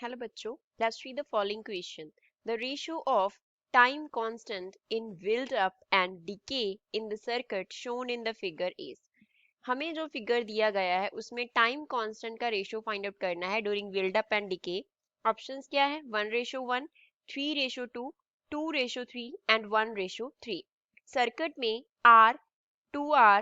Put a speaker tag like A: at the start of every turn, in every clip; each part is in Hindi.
A: Hello बच्चों, let's read the following question. The ratio of time constant in build up and decay in the circuit shown in the figure is. हमें जो फिगर दिया गया है उसमें टाइम कांस्टेंट का रेशियो फाइंड आउट करना है during build up and decay. Options क्या है? 1:1, 3:2, 2:3 एंड 1:3. सर्किट में आर, 2R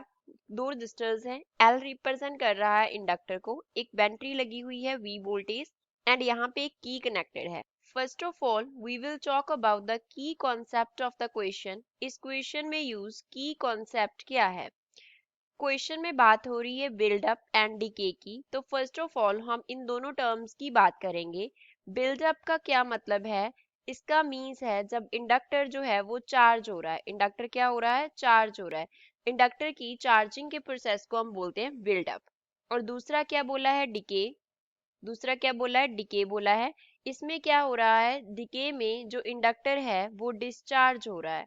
A: दो रजिस्टर्स हैं. L रिप्रेजेंट कर रहा है इंडक्टर को. एक बैटरी लगी हुई है V वोल्टेज एंड यहाँ पे एक की कनेक्टेड है. First of all we will talk about the key concept of the question. इस क्वेश्चन में यूज की कॉन्सेप्ट क्या है? क्वेश्चन में बात हो रही है बिल्ड अप एंड डिके की. तो फर्स्ट ऑफ ऑल हम इन दोनों टर्म्स की बात करेंगे. बिल्ड अप का क्या मतलब है? इसका मीन्स है जब इंडक्टर जो है वो चार्ज हो रहा है. इंडक्टर क्या हो रहा है? चार्ज हो रहा है. इंडक्टर की चार्जिंग के प्रोसेस को हम बोलते हैं बिल्ड अप. और दूसरा क्या बोला है? डिके. दूसरा क्या बोला है? डिके बोला है. इसमें क्या हो रहा है? डिके में जो इंडक्टर है वो डिस्चार्ज हो रहा है.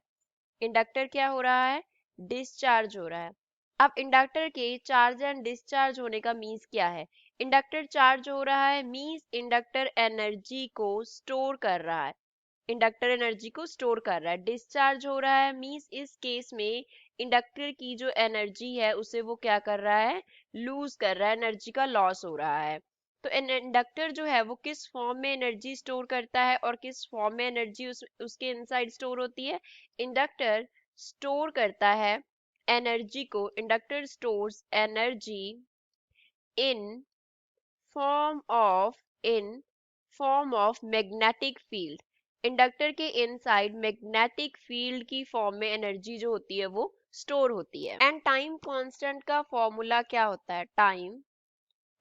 A: इंडक्टर क्या हो रहा है? डिस्चार्ज हो रहा है. अब इंडक्टर के चार्ज एंड डिस्चार्ज होने का मीन्स क्या है? इंडक्टर चार्ज हो रहा है मीन्स इंडक्टर एनर्जी को स्टोर कर रहा है. इंडक्टर एनर्जी को स्टोर कर रहा है. डिस्चार्ज हो रहा है मीन्स इस केस में इंडक्टर की जो एनर्जी है उसे वो क्या कर रहा है? लूज कर रहा है. एनर्जी का लॉस हो रहा है. तो इंडक्टर जो है वो किस फॉर्म में एनर्जी स्टोर करता है और किस फॉर्म में एनर्जी उसके इनसाइड स्टोर होती है? इंडक्टर स्टोर करता है एनर्जी को. Inductor stores energy in form of magnetic field. Inductor के इनसाइड मैग्नेटिक फील्ड की फॉर्म में एनर्जी जो होती है वो स्टोर होती है. एंड टाइम कांस्टेंट का फॉर्मूला क्या होता है? टाइम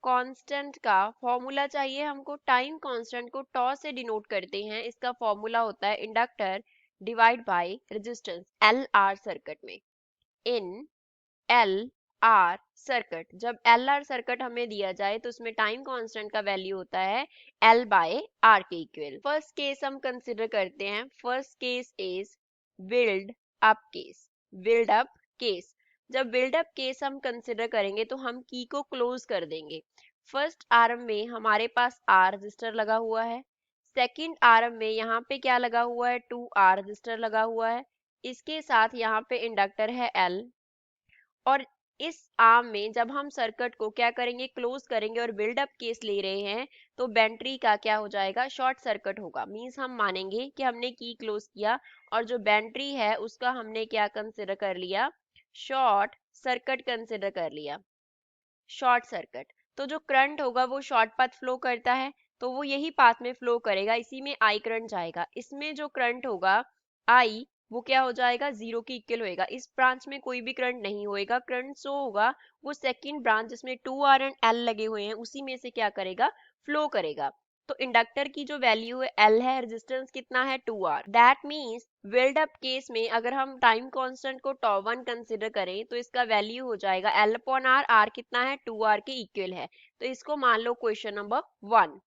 A: कांस्टेंट का फॉर्मूला चाहिए हमको. टाइम कांस्टेंट को टॉ से डिनोट करते हैं. इसका फॉर्मूला होता है inductor divide by resistance L R circuit में. इन एल आर सर्किट, जब एल आर सर्किट हमें दिया जाए तो उसमें टाइम कांस्टेंट का वैल्यू होता है एल बाय आर के इक्वल. फर्स्ट केस हम कंसिडर करते हैं. First case is build up case. Build up case. जब बिल्ड अप केस हम कंसिडर करेंगे तो हम की को क्लोज कर देंगे. फर्स्ट आर्म में हमारे पास आर रजिस्टर लगा हुआ है. सेकंड आर्म में यहाँ पे क्या लगा हुआ है? 2R रजिस्टर लगा हुआ है. इसके साथ यहाँ पे इंडक्टर है L. और इस आर्म में जब हम सर्किट को क्या करेंगे? क्लोज करेंगे और बिल्डअप केस ले रहे हैं तो बैटरी का क्या हो जाएगा? शॉर्ट सर्किट होगा. मींस हम मानेंगे कि हमने की क्लोज किया और जो बैटरी है उसका हमने क्या कंसिडर कर लिया? शॉर्ट सर्किट कंसिडर कर लिया. Short circuit. तो जो करंट होगा वो शॉर्ट पाथ फ्लो करता है तो वो यही पाथ में फ्लो करेगा. इसी में आई करंट जाएगा. इसमें जो करंट होगा आई वो क्या हो जाएगा? जीरो के इक्वल होएगा. इस ब्रांच में कोई भी करंट नहीं होएगा. करंट सो होगा वो सेकंड ब्रांच जिसमें 2R एंड L लगे हुए हैं उसी में से क्या करेगा? फ्लो करेगा. तो इंडक्टर की जो वैल्यू है L है, रेजिस्टेंस कितना है? 2R. That means build up case में अगर हम टाइम कांस्टेंट को टॉ 1 कंसिडर करें तो इसका वैल्यू हो जाएगा L अपॉन R. R कितना है? 2R के इक्वल है. तो इसको मान लो क्वेश्चन नंबर 1.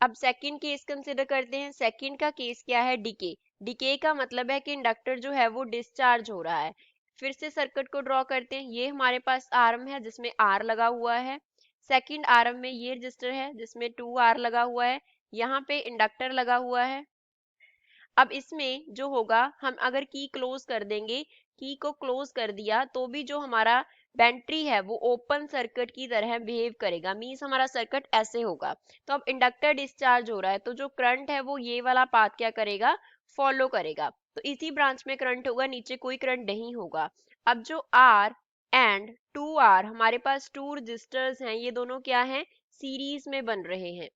A: अब सेकंड केस कंसिडर करते हैं. सेकंड का केस क्या है? डिके. डिके का मतलब है कि इंडक्टर जो है वो डिस्चार्ज हो रहा है. फिर से सर्किट को ड्रॉ करते हैं. ये हमारे पास आर्म है जिसमें आर लगा हुआ है. सेकंड आर्म में ये रजिस्टर है जिसमें 2R लगा हुआ है. यहाँ पे इंडक्टर लगा हुआ है. अब इसमें जो होगा हम अगर की क्लोज कर देंगे, की को क्लोज कर दिया तो भी जो हमारा बैटरी है वो ओपन सर्किट की तरह बिहेव करेगा. मींस हमारा सर्किट ऐसे होगा. तो अब इंडक्टर डिस्चार्ज हो रहा है तो जो करंट है वो ये वाला पाथ क्या करेगा? फॉलो करेगा. तो इसी ब्रांच में करंट होगा, नीचे कोई करंट नहीं होगा. अब जो R एंड 2R हमारे पास टू रजिस्टर्स हैं, ये दोनों क्या हैं? सीरीज में बन रहे हैं.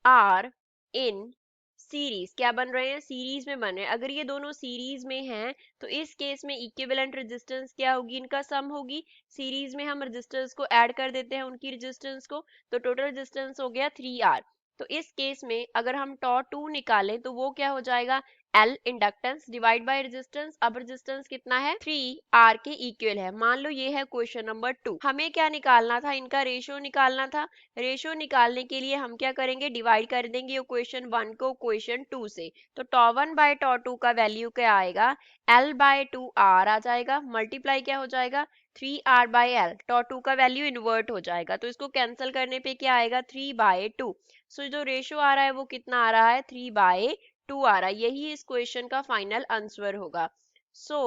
A: R इन सीरीज क्या बन रहे हैं? सीरीज में बन रहे हैं. अगर ये दोनों सीरीज में हैं तो इस केस में इक्विवेलेंट रेजिस्टेंस क्या होगी? इनका सम होगी. सीरीज में हम रेजिस्टेंस को ऐड कर देते हैं उनकी रेजिस्टेंस को तो टोटल रेजिस्टेंस हो गया 3R. तो इस केस में अगर हम टॉ 2 निकालें तो वो क्या हो जाएगा? L inductance divide by resistance. अब रेजिस्टेंस कितना है, 3R के इक्वल है। मान लो ये है क्वेश्चन नंबर 2। हमें क्या निकालना था, इनका रेशियो निकालना था। रेशियो निकालने के लिए हम क्या करेंगे, डिवाइड कर देंगे क्वेश्चन 1 को क्वेश्चन 2 से। तो टॉ1 बाय टॉ2 का वैल्यू क्या आएगा, L बाय 2R आ जाएगा, मल्टीप्लाई क्या हो जाएगा, 3R बाय L। टॉ2 का वैल्यू इन्वर्ट हो जाएगा, तो इसको कैंसिल करने पे क्या आएगा, 3/2। सो जो रेशियो आ रहा है वो कितना आ रहा है, 3/2 आ रहा है। यही इस क्वेश्चन का फाइनल आंसर होगा। So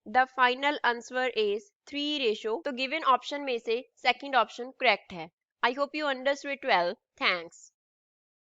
A: the final answer is 3 ratio. तो गिवन ऑप्शन में से सेकंड ऑप्शन करेक्ट है। I hope you understood it well. Thanks.